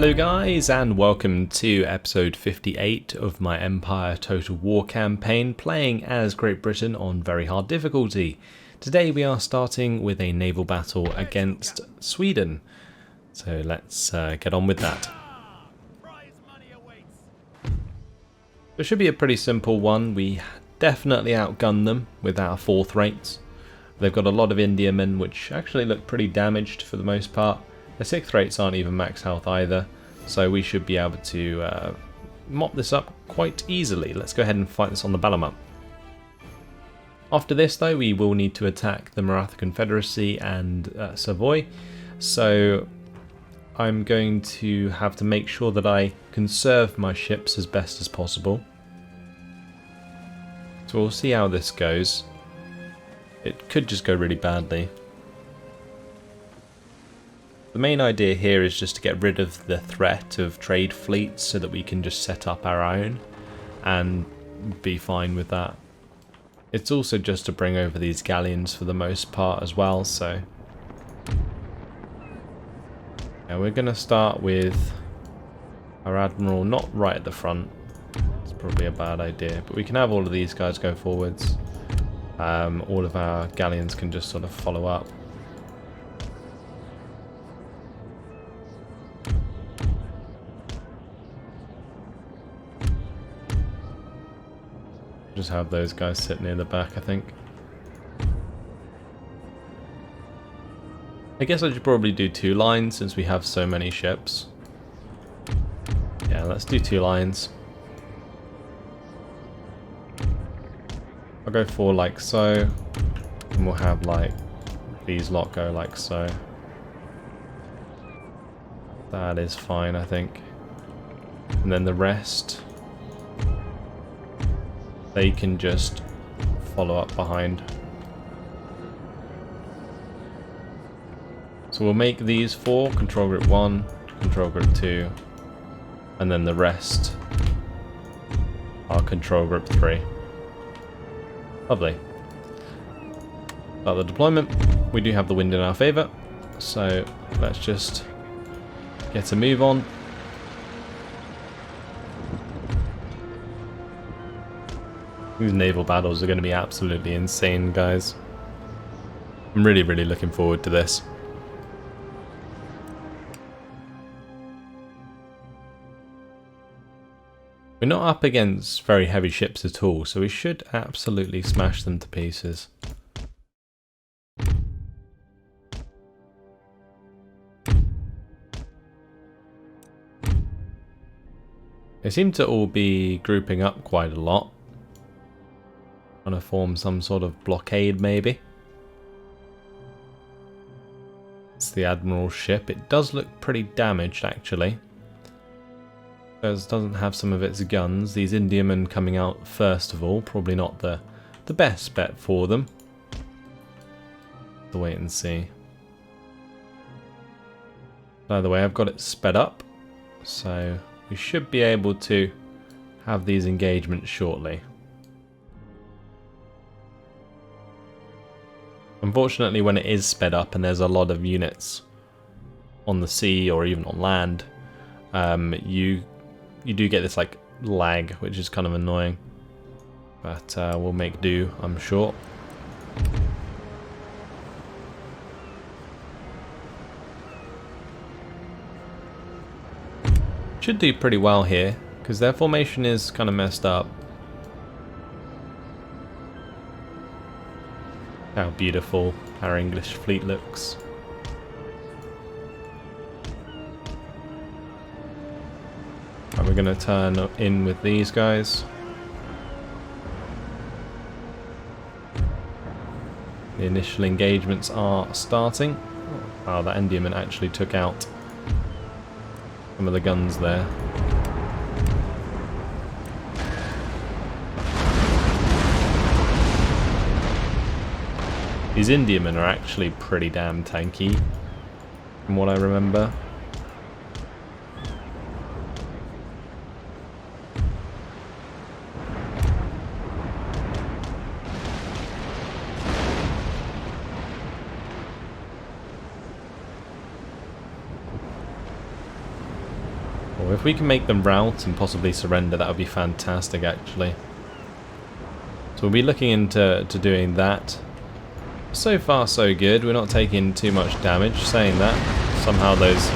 Hello guys, and welcome to episode 58 of my Empire Total War campaign, playing as Great Britain on very hard difficulty. Today we are starting with a naval battle against Sweden, so let's get on with that. It should be a pretty simple one. We definitely outgun them with our 4th rates. They've got a lot of Indiamen, which actually look pretty damaged for the most part. The 6th rates aren't even max health either, so we should be able to mop this up quite easily. Let's go ahead and fight this on the Balamut. After this though, we will need to attack the Maratha Confederacy and Savoy, so I'm going to have to make sure that I conserve my ships as best as possible. So we'll see how this goes. It could just go really badly. The main idea here is just to get rid of the threat of trade fleets so that we can just set up our own and be fine with that. It's also just to bring over these galleons for the most part as well, so yeah, we're going to start with our admiral not right at the front. It's probably a bad idea, but we can have all of these guys go forwards. All of our galleons can just sort of follow up. Just have those guys sit near the back, I think. I guess I should probably do 2 lines since we have so many ships. Yeah, let's do 2 lines. I'll go 4 like so, and we'll have like these lot go like so. That is fine, I think. And then the rest, they can just follow up behind. So we'll make these 4 control group 1, control group 2, and then the rest are control group 3. Lovely. About the deployment, we do have the wind in our favour, so let's just get a move on. These naval battles are going to be absolutely insane, guys. I'm really looking forward to this. We're not up against very heavy ships at all, so we should absolutely smash them to pieces. They seem to all be grouping up quite a lot. Trying to form some sort of blockade, maybe. It's the Admiral's ship. It does look pretty damaged, actually. It doesn't have some of its guns. These Indiamen coming out first of all, probably not the best bet for them. To wait and see. By the way, I've got it sped up, so we should be able to have these engagements shortly. Unfortunately, when it is sped up and there's a lot of units on the sea or even on land, you do get this like lag, which is kind of annoying. But we'll make do, I'm sure. Should do pretty well here, because their formation is kind of messed up. How beautiful our English fleet looks. Right, we're going to turn in with these guys. The initial engagements are starting. Wow, that Endymion actually took out some of the guns there. These Indiamen are actually pretty damn tanky, from what I remember. If we can make them rout and possibly surrender, that would be fantastic, actually. So we'll be looking into doing that. So far, so good. We're not taking too much damage. Saying that, somehow those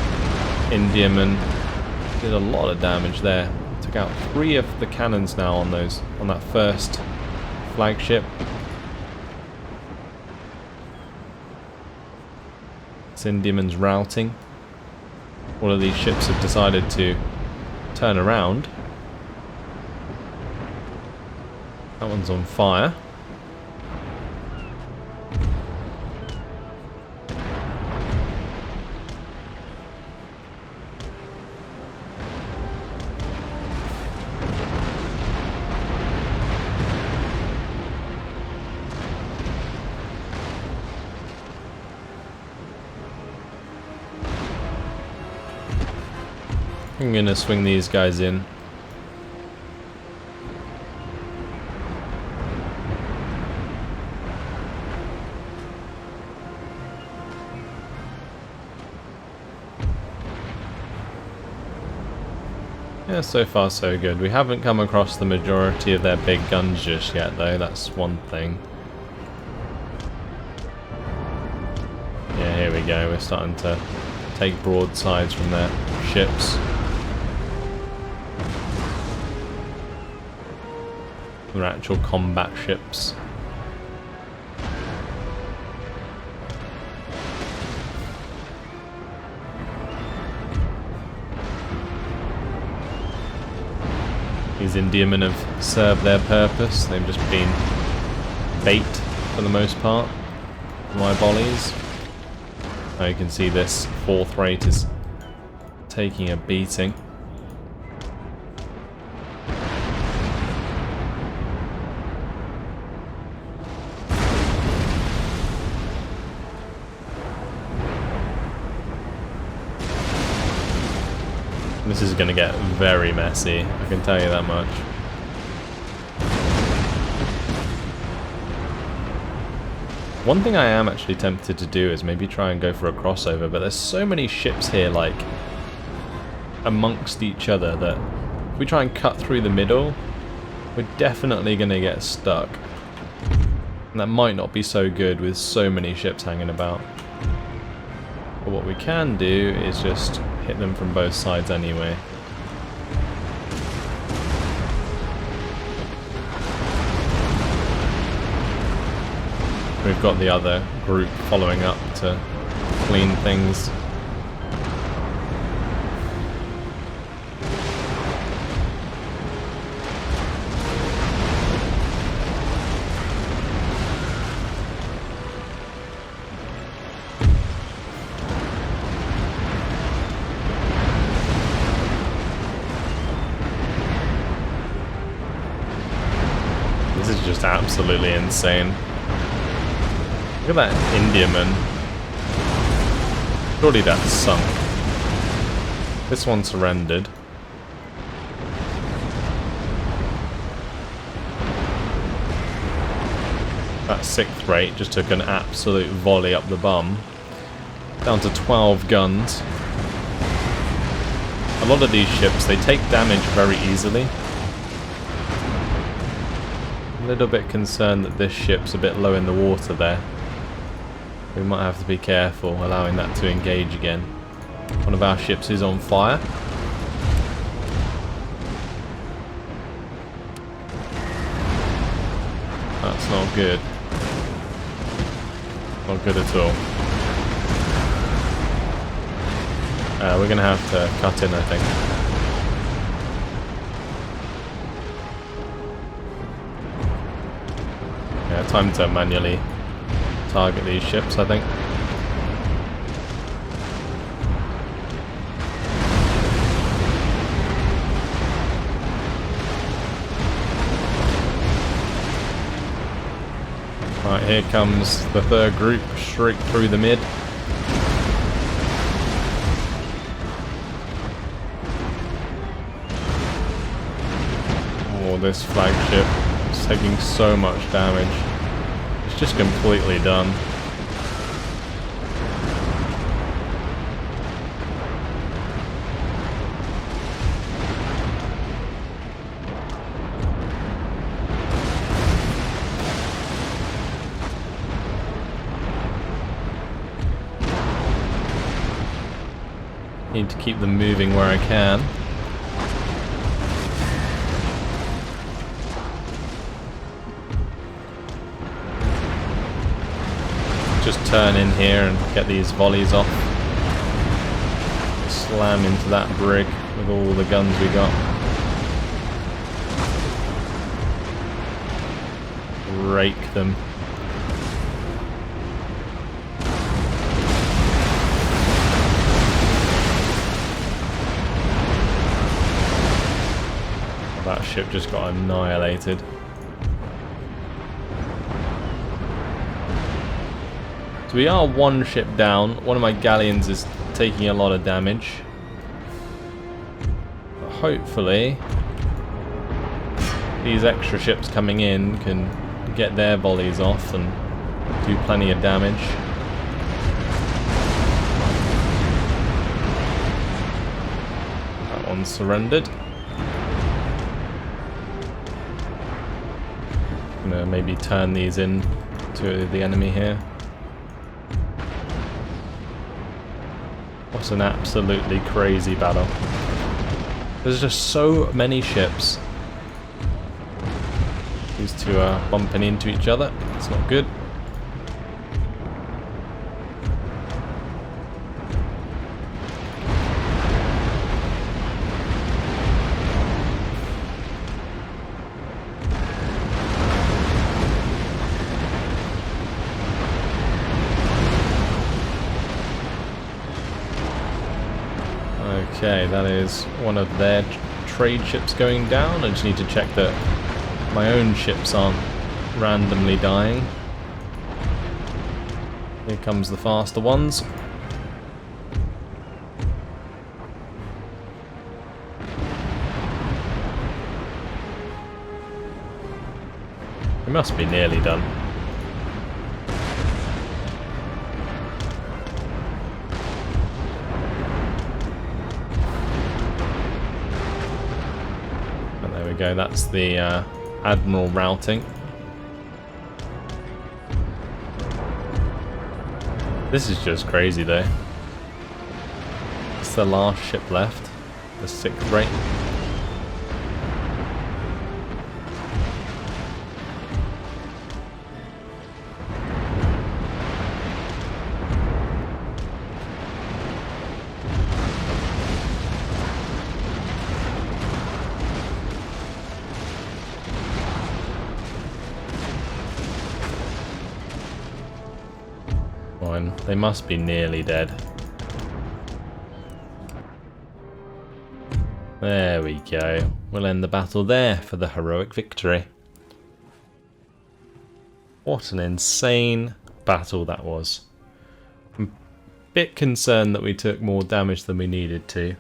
Indiamen did a lot of damage there. Took out 3 of the cannons now on that first flagship. This Indiaman's routing. All of these ships have decided to turn around. That one's on fire. I'm gonna swing these guys in. Yeah, so far so good. We haven't come across the majority of their big guns just yet though, that's one thing. Yeah, here we go, we're starting to take broadsides from their ships. They're actual combat ships. These Indiamen have served their purpose. They've just been bait for the most part. My volleys. Now you can see this 4th rate is taking a beating. This is going to get very messy, I can tell you that much. One thing I am actually tempted to do is maybe try and go for a crossover, but there's so many ships here, like, amongst each other that if we try and cut through the middle, we're definitely going to get stuck. And that might not be so good with so many ships hanging about. But what we can do is just hit them from both sides anyway. We've got the other group following up to clean things. This is just absolutely insane. Look at that Indiaman. Surely that's sunk. This one surrendered. That 6th rate just took an absolute volley up the bum. Down to 12 guns. A lot of these ships, they take damage very easily. A little bit concerned that this ship's a bit low in the water there. We might have to be careful allowing that to engage again. One of our ships is on fire. That's not good. Not good at all. We're going to have to cut in, I think. Yeah, time to manually target these ships, I think. Right, here comes the 3rd group, straight through the mid. Oh, this flagship is taking so much damage. It's just completely done. Need to keep them moving where I can. Just turn in here and get these volleys off. Slam into that brig with all the guns we got. Rake them. That ship just got annihilated. So we are one ship down. One of my galleons is taking a lot of damage. But hopefully these extra ships coming in can get their volleys off and do plenty of damage. That one's surrendered. Gonna maybe turn these in to the enemy here. What's an absolutely crazy battle. There's just so many ships. These two are bumping into each other. It's not good. Okay, that is one of their trade ships going down. I just need to check that my own ships aren't randomly dying. Here comes the faster ones. It must be nearly done. Go, that's the Admiral routing. This is just crazy though. It's the last ship left, the 6th rate. They must be nearly dead. There we go. We'll end the battle there for the heroic victory. What an insane battle that was. I'm a bit concerned that we took more damage than we needed to.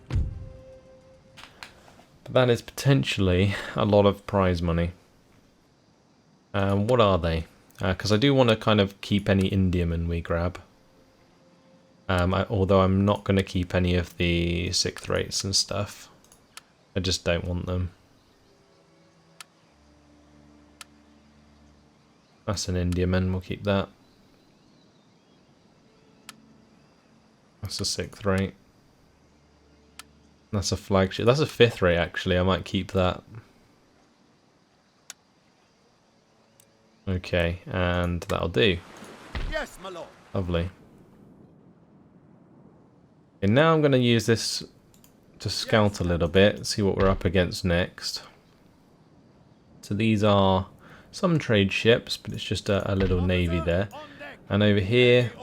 But that is potentially a lot of prize money. What are they? Because I do want to kind of keep any Indiamen we grab. Although I'm not going to keep any of the 6th rates and stuff. I just don't want them. That's an Indiaman, we'll keep that. That's a 6th rate. That's a flagship. That's a 5th rate actually, I might keep that. Okay, and that'll do. Yes, my lord. Lovely. And now I'm going to use this to scout a little bit, see what we're up against next. So these are some trade ships, but it's just a little navy there. And over here,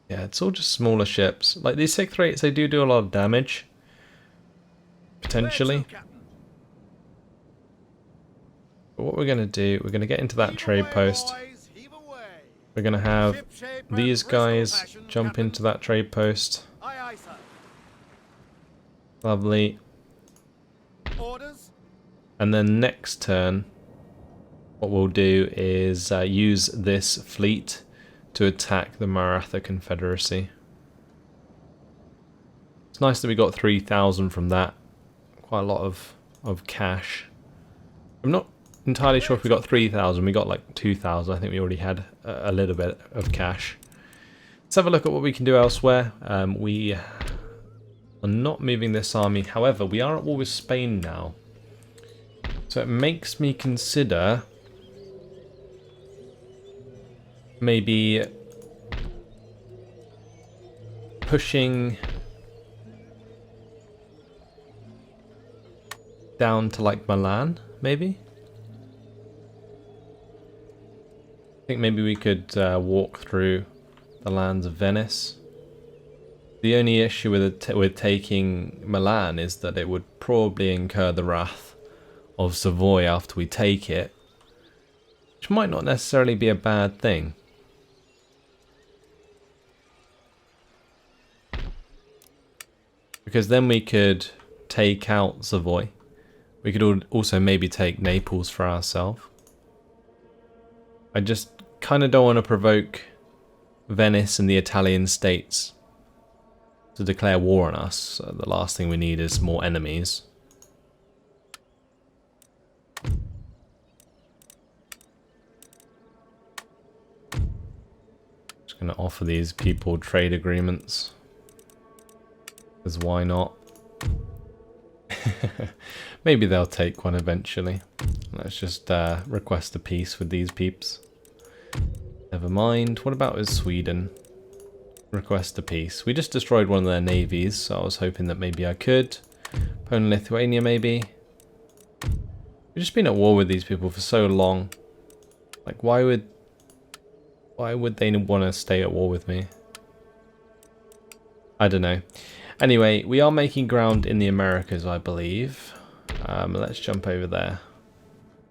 yeah, it's all just smaller ships. Like these 6th rates, they do a lot of damage. Potentially. But what we're going to do, we're going to get into that trade post. We're going to have these guys jump into that trade post. Lovely. And then next turn, what we'll do is use this fleet to attack the Maratha Confederacy. It's nice that we got 3,000 from that. Quite a lot of cash. I'm not entirely sure if we got 3,000. We got like 2,000. I think we already had a little bit of cash. Let's have a look at what we can do elsewhere. We are not moving this army. However, we are at war with Spain now. So it makes me consider maybe pushing down to like Milan, maybe? I think maybe we could walk through the lands of Venice. The only issue with taking Milan is that it would probably incur the wrath of Savoy after we take it, which might not necessarily be a bad thing. Because then we could take out Savoy. We could also maybe take Naples for ourselves. I just kind of don't want to provoke Venice and the Italian states to declare war on us. So the last thing we need is more enemies. Just going to offer these people trade agreements. Because why not? Maybe they'll take one eventually. Let's just request a peace with these peeps. Never mind. What about with Sweden? Request a peace. We just destroyed one of their navies, so I was hoping that maybe I could. Poland, Lithuania, maybe. We've just been at war with these people for so long. Like, why would they want to stay at war with me? I don't know. Anyway, we are making ground in the Americas, I believe. Let's jump over there.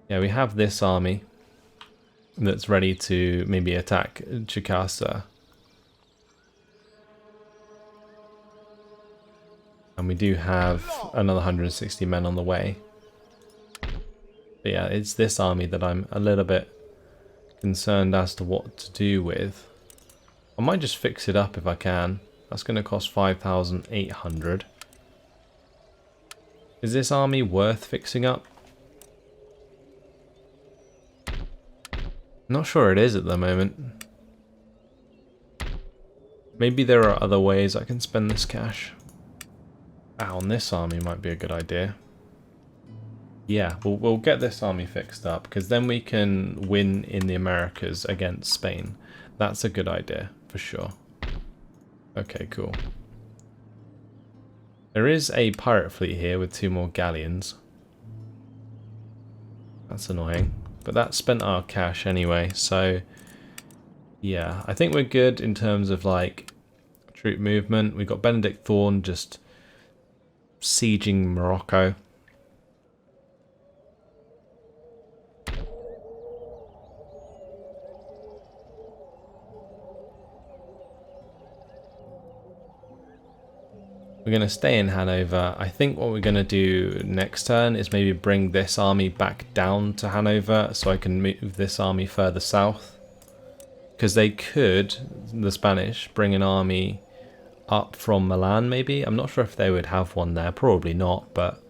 Yeah, we have this army that's ready to maybe attack Chicasa. And we do have another 160 men on the way. But yeah, it's this army that I'm a little bit concerned as to what to do with. I might just fix it up if I can. That's going to cost 5,800. Is this army worth fixing up? Not sure it is at the moment. Maybe there are other ways I can spend this cash. On this army might be a good idea. Yeah, we'll get this army fixed up, because then we can win in the Americas against Spain. That's a good idea, for sure. Okay, cool. There is a pirate fleet here with 2 more galleons. That's annoying. But that spent our cash anyway, so... yeah, I think we're good in terms of, like, troop movement. We've got Benedict Thorne just sieging Morocco. We're going to stay in Hanover. I think what we're going to do next turn is maybe bring this army back down to Hanover so I can move this army further south. Because they could, the Spanish, bring an army up from Milan maybe. I'm not sure if they would have one there. Probably not, but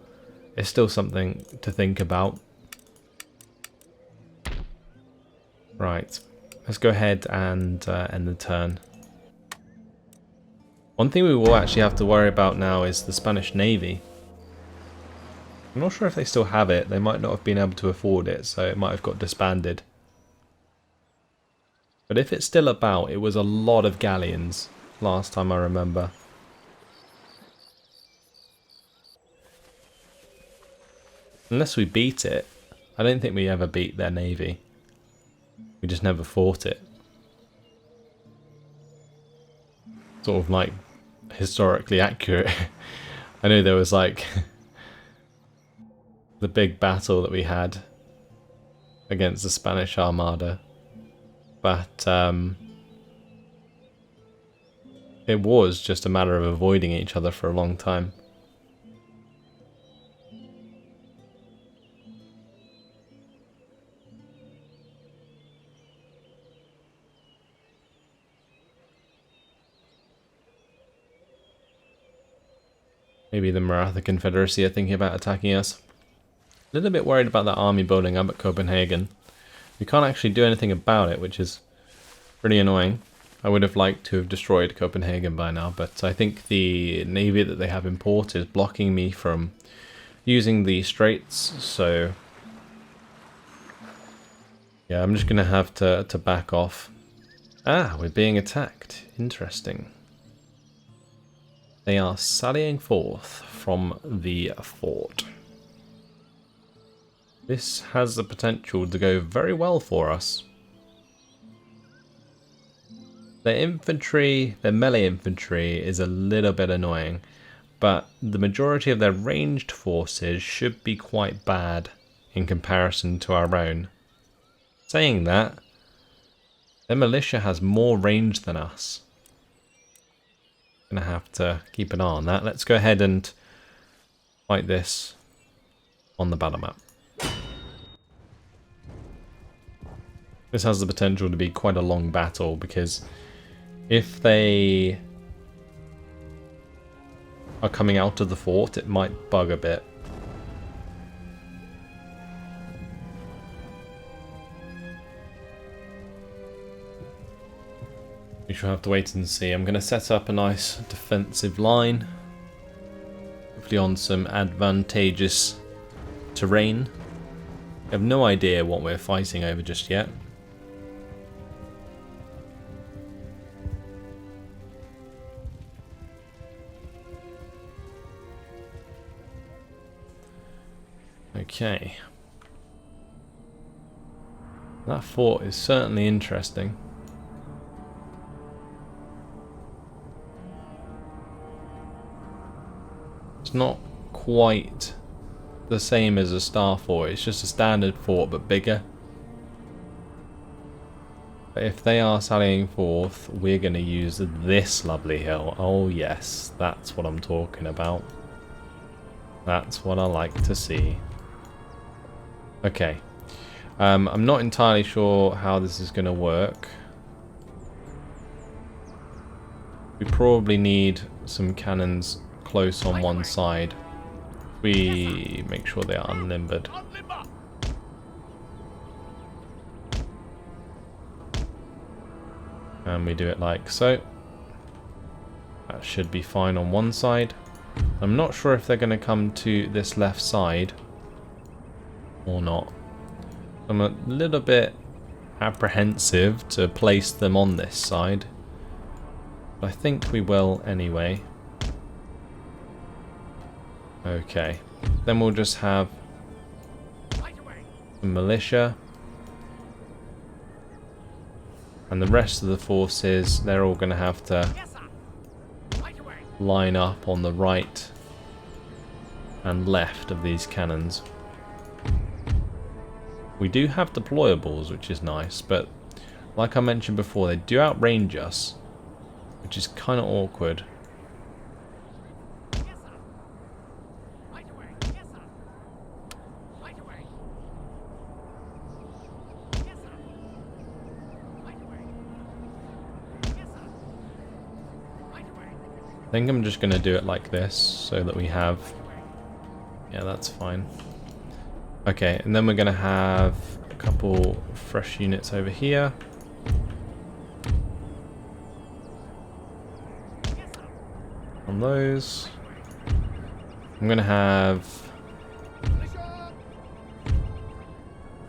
it's still something to think about. Right. Let's go ahead and end the turn. One thing we will actually have to worry about now is the Spanish Navy. I'm not sure if they still have it. They might not have been able to afford it, so it might have got disbanded. But if it's still about, it was a lot of galleons last time I remember. Unless we beat it. I don't think we ever beat their navy. We just never fought it. Sort of like historically accurate. I know there was like the big battle that we had against the Spanish Armada, but it was just a matter of avoiding each other for a long time. Maybe the Maratha Confederacy are thinking about attacking us. A little bit worried about that army building up at Copenhagen. We can't actually do anything about it, which is pretty annoying. I would have liked to have destroyed Copenhagen by now, but I think the navy that they have in port is blocking me from using the straits, so yeah, I'm just going to have to back off. Ah, we're being attacked. Interesting. They are sallying forth from the fort. This has the potential to go very well for us. Their infantry, their melee infantry, is a little bit annoying, but the majority of their ranged forces should be quite bad in comparison to our own. Saying that, their militia has more range than us. Gonna have to keep an eye on that. Let's go ahead and fight this on the battle map. This has the potential to be quite a long battle because if they are coming out of the fort, it might bug a bit. We shall have to wait and see. I'm going to set up a nice defensive line, hopefully on some advantageous terrain. I have no idea what we're fighting over just yet. Okay. That fort is certainly interesting. It's not quite the same as a star fort, it's just a standard fort but bigger. But if they are sallying forth, we're going to use this lovely hill. Oh yes, that's what I'm talking about. That's what I like to see. Okay, I'm not entirely sure how this is going to work. We probably need some cannons close on one side. We make sure they are unlimbered. And we do it like so. That should be fine on one side. I'm not sure if they're going to come to this left side or not. I'm a little bit apprehensive to place them on this side, but I think we will anyway. Okay, then we'll just have the militia and the rest of the forces. They're all going to have to line up on the right and left of these cannons. We do have deployables, which is nice, but like I mentioned before, they do outrange us, which is kind of awkward. I think I'm just going to do it like this so that we have... Yeah, that's fine. Okay, and then we're going to have a couple fresh units over here. On those. I'm going to have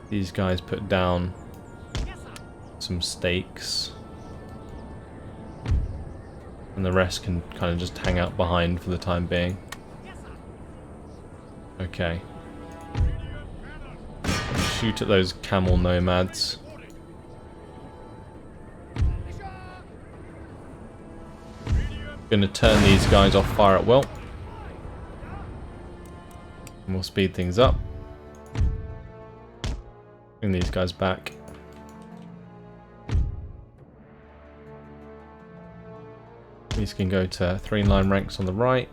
these guys put down some stakes. And the rest can kind of just hang out behind for the time being. Okay. Shoot at those camel nomads. Gonna turn these guys off fire at will. And we'll speed things up. Bring these guys back. These can go to 3-line ranks on the right.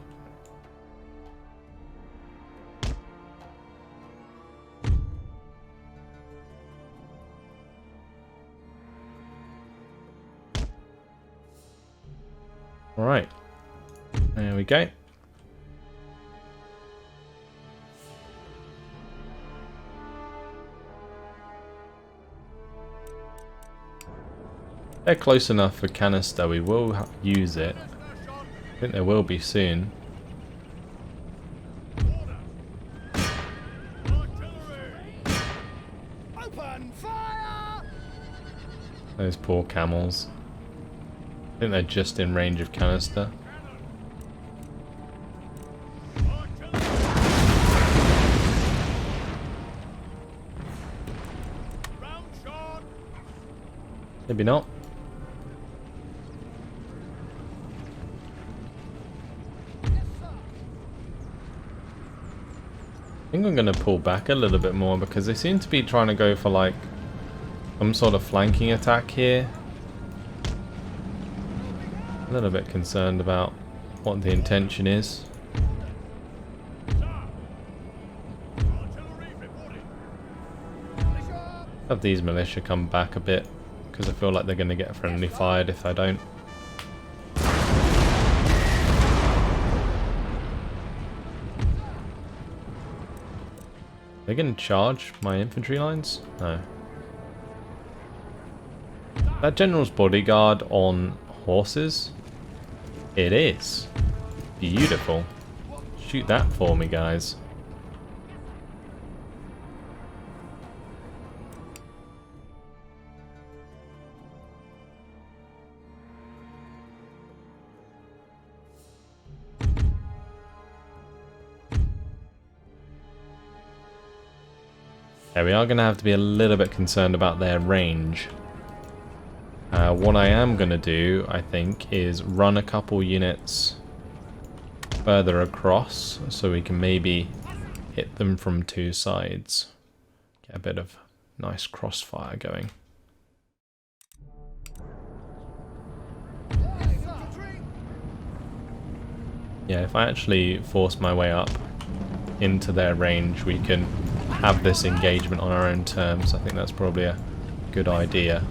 Alright, there we go. They're close enough for canister, we will use it. I think there will be soon. Those poor camels. I think they're just in range of canister. Maybe not. I think I'm going to pull back a little bit more because they seem to be trying to go for like some sort of flanking attack here. A little bit concerned about what the intention is. Have these militia come back a bit because I feel like they're going to get friendly fired if I don't. They're going to charge my infantry lines? No. That general's bodyguard on horses? It is. Beautiful. Shoot that for me, guys. Yeah, we are going to have to be a little bit concerned about their range. What I am going to do, I think, is run a couple units further across so we can maybe hit them from two sides. Get a bit of nice crossfire going. Yeah, if I actually force my way up into their range, we can have this engagement on our own terms. I think that's probably a good idea.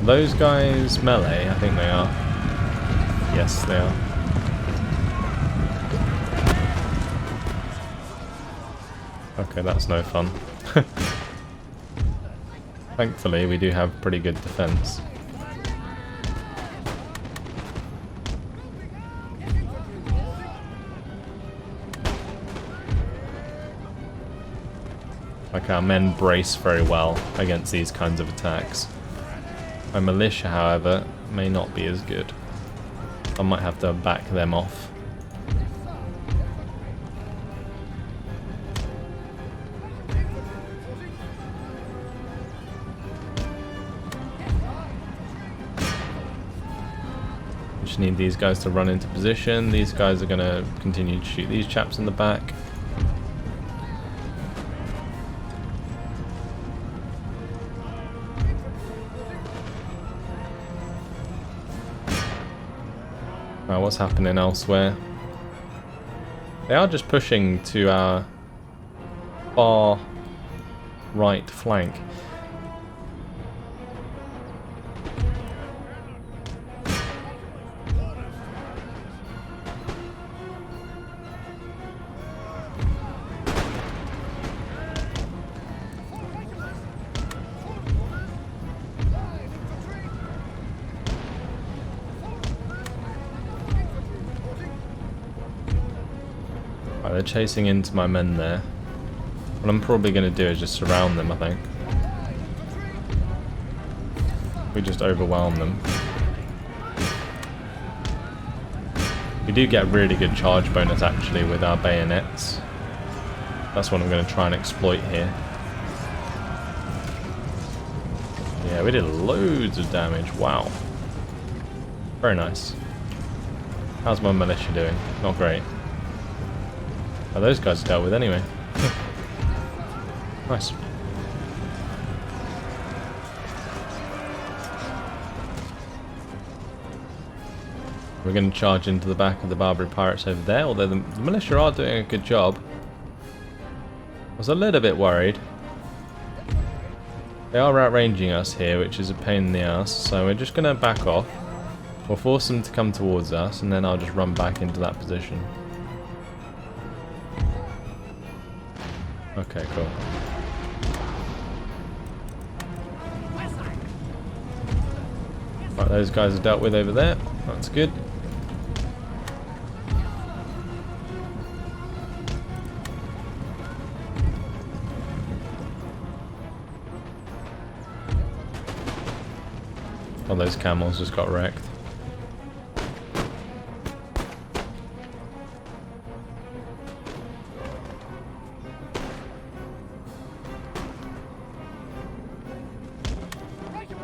Those guys melee? I think they are. Yes, they are. Okay, that's no fun. Thankfully, we do have pretty good defense. Like, our men brace very well against these kinds of attacks. My militia, however, may not be as good. I might have to back them off. Just need these guys to run into position. These guys are going to continue to shoot these chaps in the back. What's happening elsewhere? They are just pushing to our far right flank. They're chasing into my men there. What I'm probably going to do is just surround them, I think. We just overwhelm them. We do get really good charge bonus actually with our bayonets. That's what I'm going to try and exploit here. Yeah, we did loads of damage. Wow. Very nice. How's my militia doing? Not great. Oh, those guys are dealt with anyway. Nice. We're going to charge into the back of the Barbary pirates over there, although the militia are doing a good job. was a little bit worried. They are outranging us here, which is a pain in the ass, so we're just going to back off. We'll force them to come towards us, and then I'll just run back into that position. Okay, cool. Right, those guys are dealt with over there. That's good. Oh, those camels just got wrecked.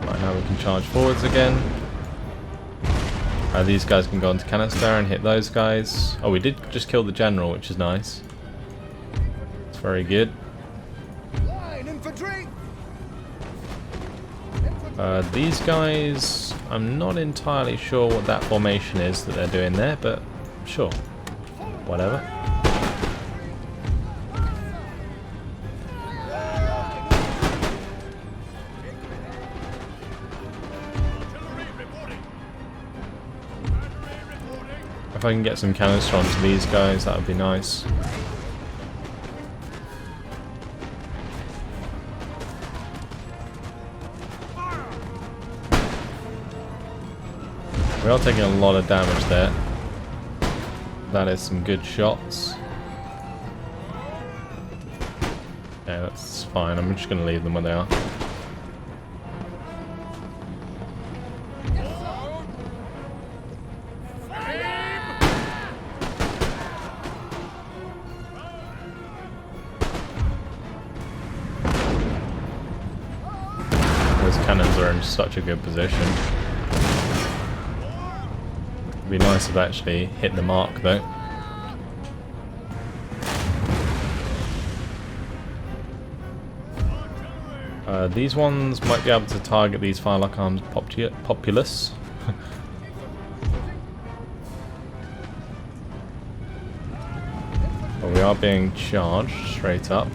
Right, now we can charge forwards again. These guys can go into canister and hit those guys. Oh, we did just kill the general, which is nice. It's very good. These guys, I'm not entirely sure what that formation is that they're doing there, but sure, whatever. If I can get some canister onto these guys, that would be nice. We are taking a lot of damage there. That is some good shots. Yeah, that's fine. I'm just going to leave them where they are. Those cannons are in such a good position. It'd be nice if I actually hit the mark though. These ones might be able to target these Firelock Arms populace. But we are being charged straight up.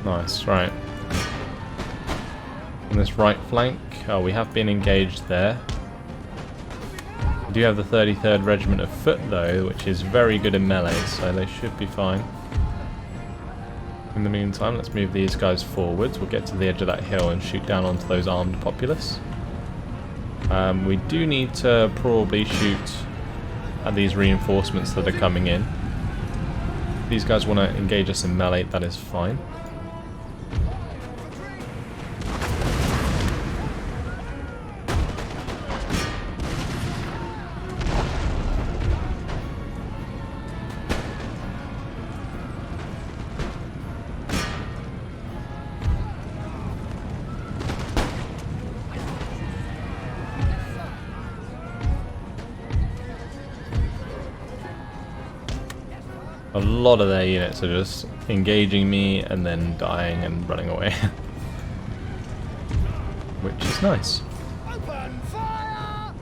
Nice, right. On this right flank, we have been engaged there. We do have the 33rd Regiment of Foot though, which is very good in melee, so they should be fine. In the meantime, let's move these guys forwards. We'll get to the edge of that hill and shoot down onto those armed populace. We do need to probably shoot at these reinforcements that are coming in. If these guys want to engage us in melee, that is fine. A lot of their units are just engaging me and then dying and running away. Which is nice. Open fire!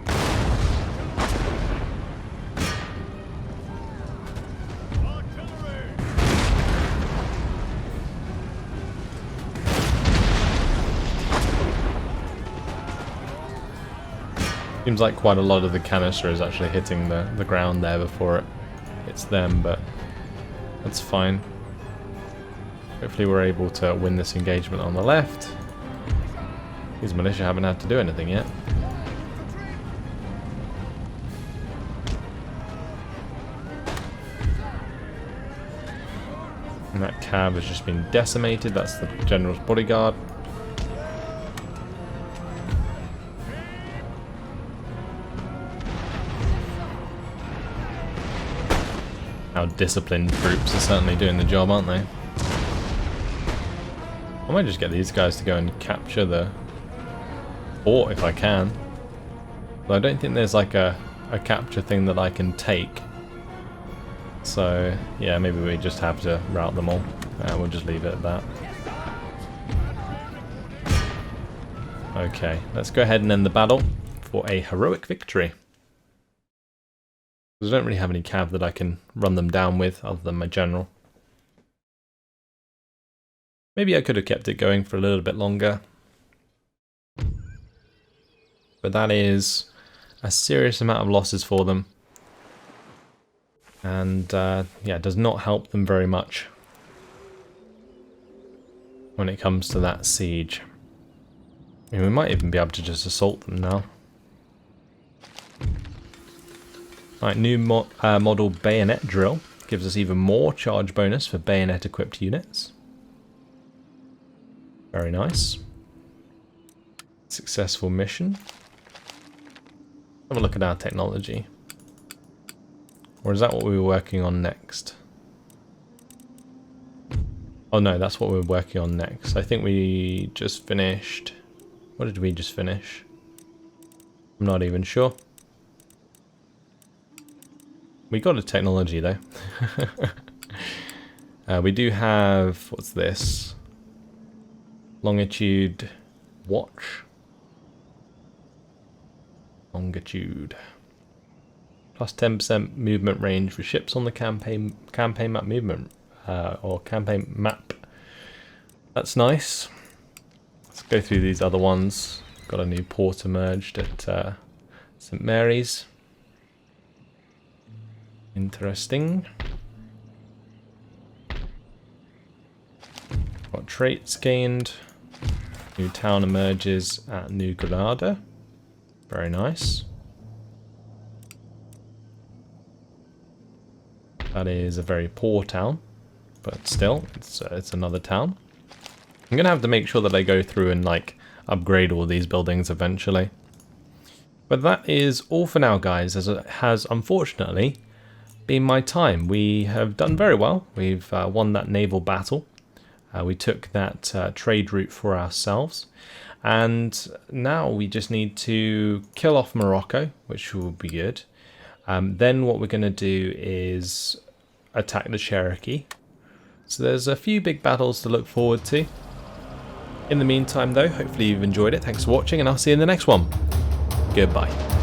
Seems like quite a lot of the canister is actually hitting the ground there before it hits them, but that's fine. Hopefully we're able to win this engagement on the left. These militia haven't had to do anything yet. And that cab has just been decimated. That's the general's bodyguard. Our disciplined troops are certainly doing the job, aren't they? I might just get these guys to go and capture the fort if I can. But I don't think there's like a capture thing that I can take So yeah, maybe we just have to rout them all. We'll just leave it at that. Okay, let's go ahead and end the battle for a heroic victory. I don't really have any cav that I can run them down with other than my general. Maybe I could have kept it going for a little bit longer. But that is a serious amount of losses for them. And yeah, it does not help them very much when it comes to that siege. I mean, we might even be able to just assault them now. Right, new model bayonet drill gives us even more charge bonus for bayonet equipped units. Very nice. Successful mission. Have a look at our technology. Or is that what we were working on next? Oh no, that's what we were working on next. I think we just finished... What did we just finish? I'm not even sure. We got a technology though. We do have... What's this? Longitude watch. Longitude. Plus 10% movement range for ships on the campaign map movement. Or campaign map. That's nice. Let's go through these other ones. Got a new port emerged at St. Mary's. Interesting. Got traits gained. New town emerges at New Granada. Very nice. That is a very poor town, but still, it's another town. I'm gonna have to make sure that I go through and like upgrade all these buildings eventually. But that is all for now, guys, as it has unfortunately been my time. We have done very well. We've won that naval battle. We took that trade route for ourselves. And now we just need to kill off Morocco, which will be good. Then what we're going to do is attack the Cherokee. So there's a few big battles to look forward to. In the meantime though, hopefully you've enjoyed it. Thanks for watching and I'll see you in the next one. Goodbye.